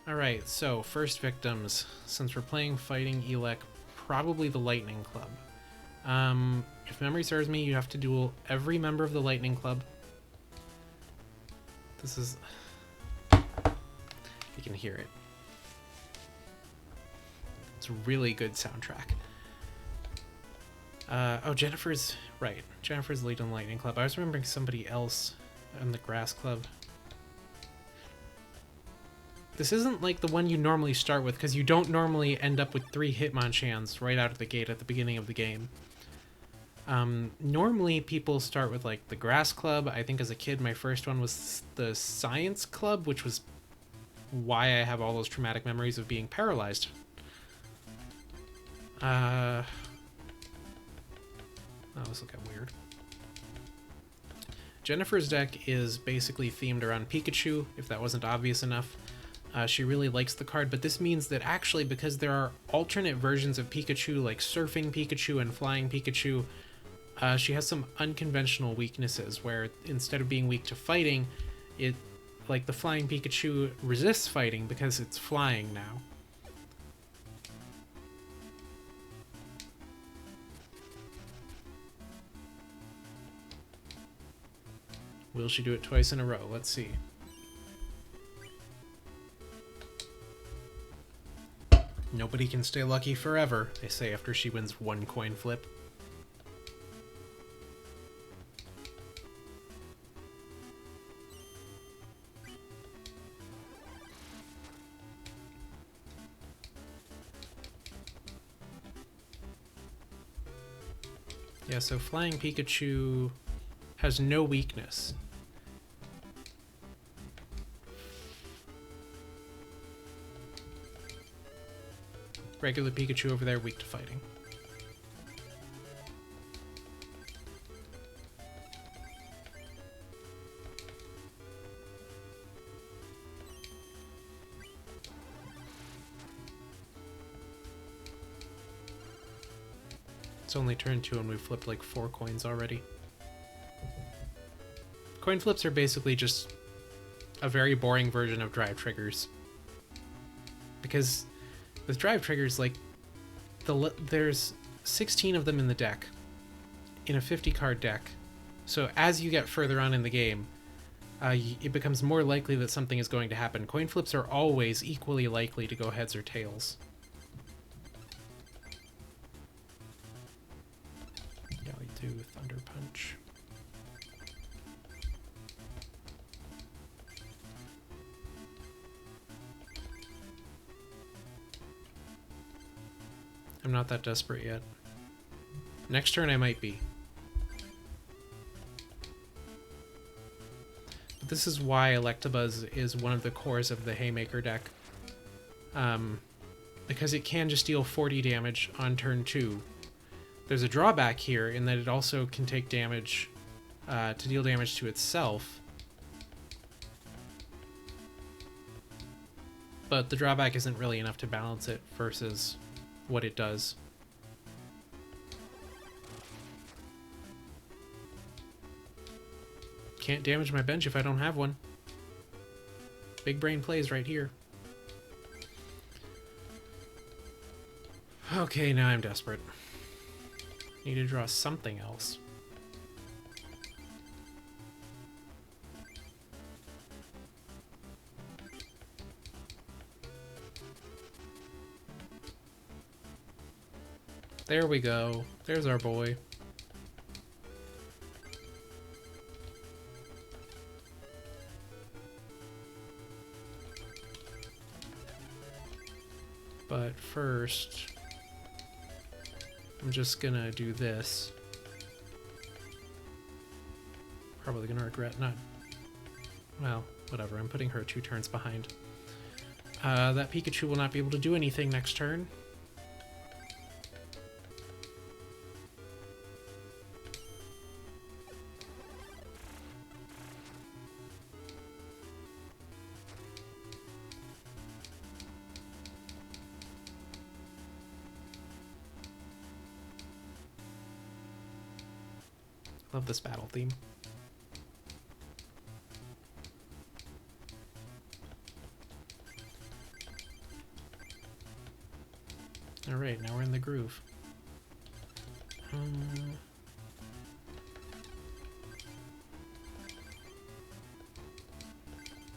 Alright, so first victims. Since we're playing Fighting Elec, probably the Lightning Club. If memory serves me, you have to duel every member of the Lightning Club. This is... You can hear it. It's a really good soundtrack. Oh, Jennifer's... Right. Jennifer's lead on the Lightning Club. I was remembering somebody else in the Grass Club. This isn't like the one you normally start with, because you don't normally end up with 3 Hitmonchans right out of the gate at the beginning of the game. Normally people start with like the Grass Club. I think as a kid my first one was the Science Club, which was why I have all those traumatic memories of being paralyzed. Oh, this will get weird. Jennifer's deck is basically themed around Pikachu, if that wasn't obvious enough. She really likes the card, but this means that actually, because there are alternate versions of Pikachu, like Surfing Pikachu and Flying Pikachu, she has some unconventional weaknesses, where instead of being weak to fighting, like the Flying Pikachu resists fighting because it's flying now. Will she do it twice in a row? Let's see. Nobody can stay lucky forever, they say after she wins 1 coin flip. Yeah, so Flying Pikachu has no weakness. Regular Pikachu over there, weak to fighting. It's only turn 2 and we've flipped like 4 coins already. Coin flips are basically just a very boring version of drive triggers. Because with drive triggers, like, there's 16 of them in the deck, in a 50-card deck. So as you get further on in the game, it becomes more likely that something is going to happen. Coin flips are always equally likely to go heads or tails. Yeah, we do Thunder Punch. I'm not that desperate yet. Next turn I might be. But this is why Electabuzz is one of the cores of the Haymaker deck. Because it can just deal 40 damage on turn 2. There's a drawback here in that it also can take damage to deal damage to itself. But the drawback isn't really enough to balance it versus what it does. Can't damage my bench if I don't have one. Big brain plays right here. Okay, now I'm desperate. Need to draw something else. There we go. There's our boy. But first, I'm just gonna do this. Probably gonna regret not... Well, whatever. I'm putting her 2 turns behind. That Pikachu will not be able to do anything next turn. Love this battle theme. Alright, now we're in the groove.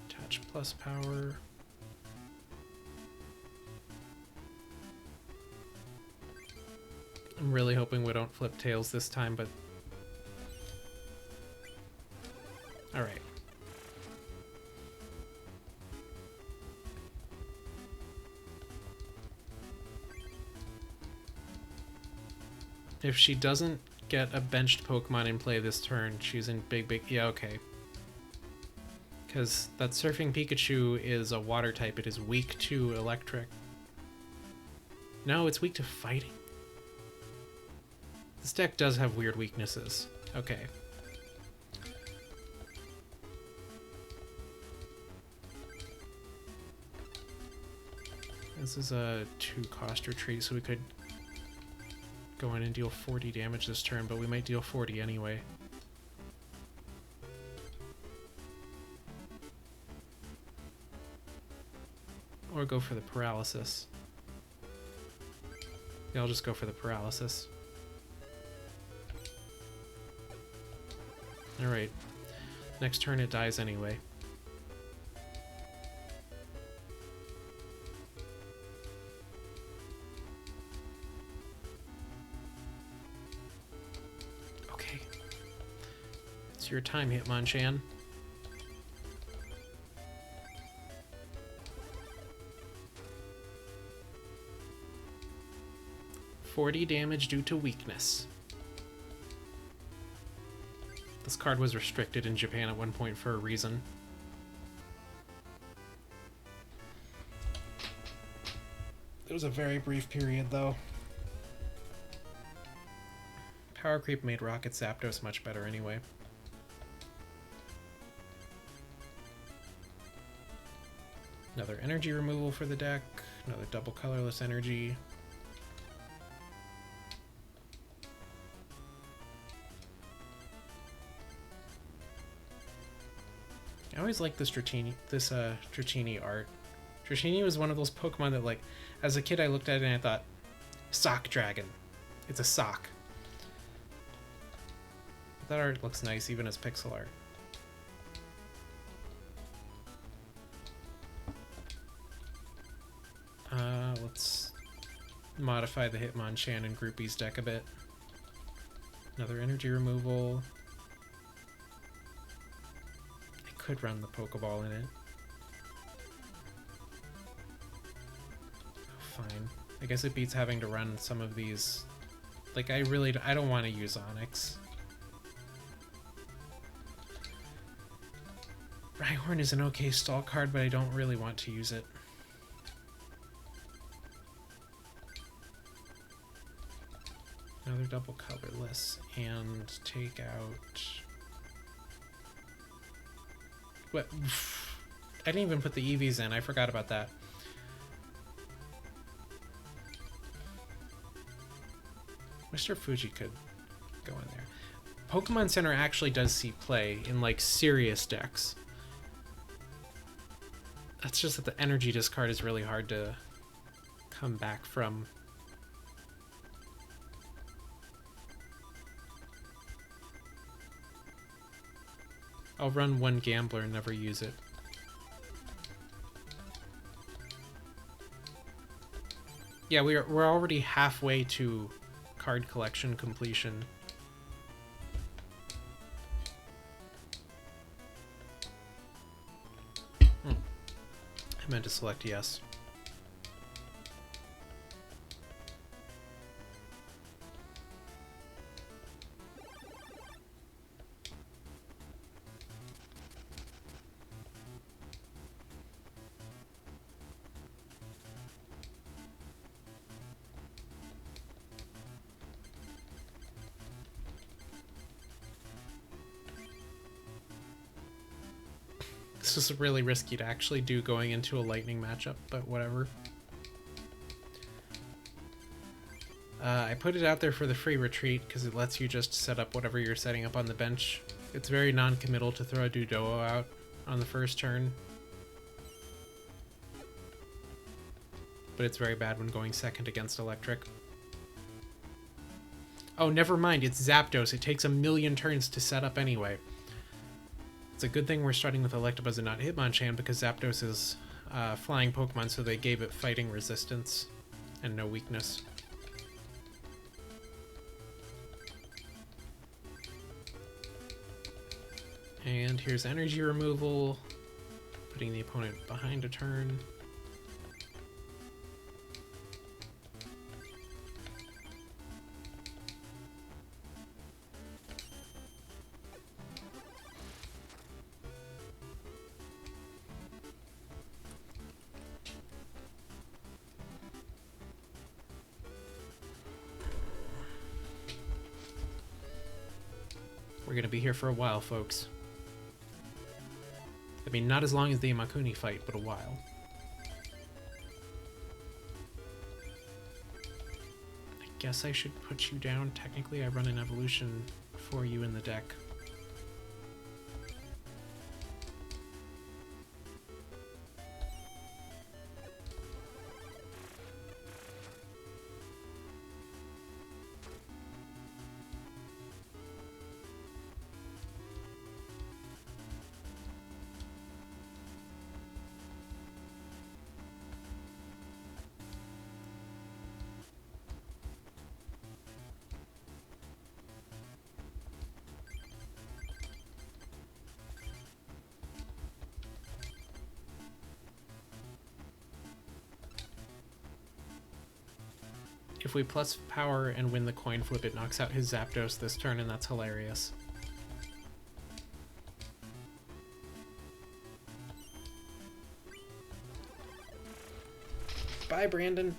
Touch plus power. I'm really hoping we don't flip tails this time, but... Alright. If she doesn't get a benched Pokemon in play this turn, she's in big... Yeah, okay. Because that Surfing Pikachu is a water type. It is weak to electric. No, it's weak to fighting. This deck does have weird weaknesses. Okay. This is a 2-cost retreat, so we could go in and deal 40 damage this turn, but we might deal 40 anyway. Or go for the paralysis. Yeah, I'll just go for the paralysis. Alright. Next turn it dies anyway. Okay. It's your time, Hitmonchan. .40 damage due to weakness. This card was restricted in Japan at one point for a reason. It was a very brief period, though. Power Creep made Rocket Zapdos much better anyway. Another energy removal for the deck. Another double colorless energy. I always like this Dratini art. Dratini was one of those Pokemon that, like, as a kid I looked at it and I thought, Sock Dragon. It's a sock. But that art looks nice even as pixel art. Let's modify the Hitmonchan and Groupies deck a bit. Another energy removal. Could run the Pokeball in it. Fine. I guess it beats having to run some of these. Like, I don't want to use Onyx. Rhyhorn is an okay stall card, but I don't really want to use it. Another double colorless, and take out... What? I didn't even put the EVs in. I forgot about that. Mr. Fuji could go in there. Pokemon Center actually does see play in, like, serious decks. That's just that the energy discard is really hard to come back from. I'll run one Gambler and never use it. Yeah, we're already halfway to card collection completion. I meant to select yes. This is really risky to actually do going into a lightning matchup, but whatever. I put it out there for the free retreat because it lets you just set up whatever you're setting up on the bench. It's very non-committal to throw a Dudoa out on the first turn. but it's very bad when going second against electric. Oh, never mind, it's Zapdos. It takes a million turns to set up anyway. It's a good thing we're starting with Electabuzz and not Hitmonchan, because Zapdos is flying Pokemon, so they gave it fighting resistance and no weakness. And here's energy removal, putting the opponent behind a turn. We're gonna be here for a while, folks. I mean, not as long as the Imakuni fight, but a while. I guess I should put you down. Technically, I run an evolution for you in the deck. If we plus power and win the coin flip, it knocks out his Zapdos this turn, and that's hilarious. Bye, Brandon.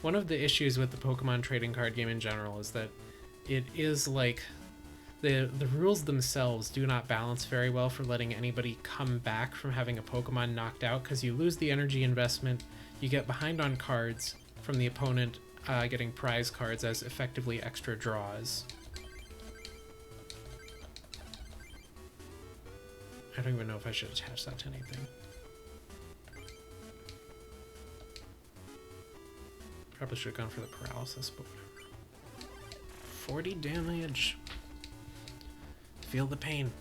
One of the issues with the Pokemon trading card game in general is that it is like the rules themselves do not balance very well for letting anybody come back from having a Pokemon knocked out, because you lose the energy investment, you get behind on cards from the opponent getting prize cards as effectively extra draws. I don't even know if I should attach that to anything. Probably should have gone for the paralysis, but whatever. 40 damage. Feel the pain.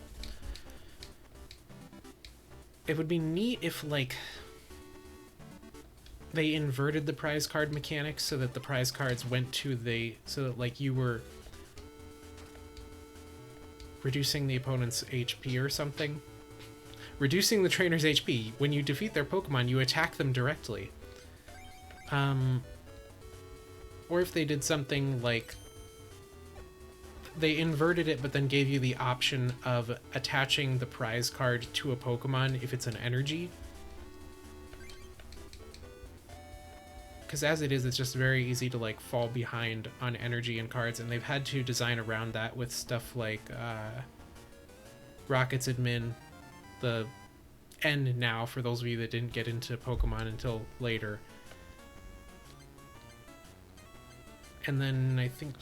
It would be neat if, like, they inverted the prize card mechanics so that the prize cards went to the... so that, like, you were reducing the opponent's HP or something. Reducing the trainer's HP. When you defeat their Pokemon, you attack them directly. Or if they did something like... they inverted it, but then gave you the option of attaching the prize card to a Pokemon if it's an energy. Because as it is, it's just very easy to, like, fall behind on energy and cards, and they've had to design around that with stuff like Rocket's admin, the N now, for those of you that didn't get into Pokemon until later. And then I think...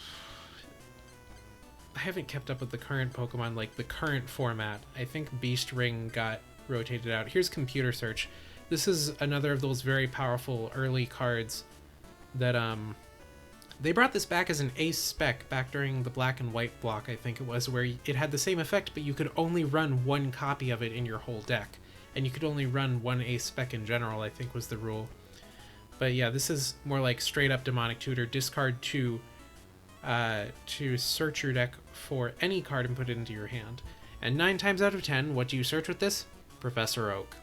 I haven't kept up with the current Pokemon, like the current format. I think Beast Ring got rotated out. Here's Computer Search. This is another of those very powerful early cards that, they brought this back as an ace spec back during the Black and White block, I think it was, where it had the same effect, but you could only run one copy of it in your whole deck. And you could only run one ace spec in general, I think was the rule. But yeah, this is more like straight up Demonic Tutor. Discard 2 to search your deck for any card and put it into your hand. And 9 times out of 10, what do you search with this? Professor Oak.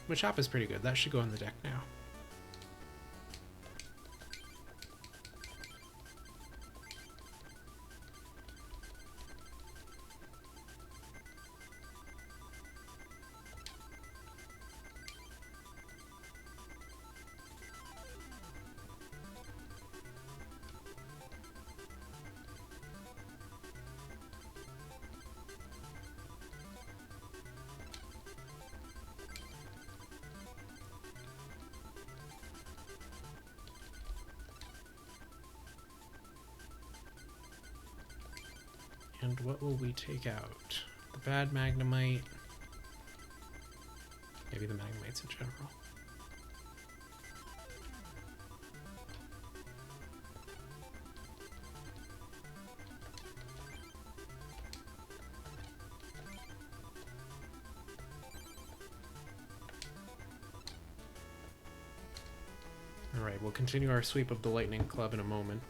Machop is pretty good. That should go in the deck now. And what will we take out? The bad Magnemite. Maybe the Magnemites in general. Alright, we'll continue our sweep of the Lightning Club in a moment.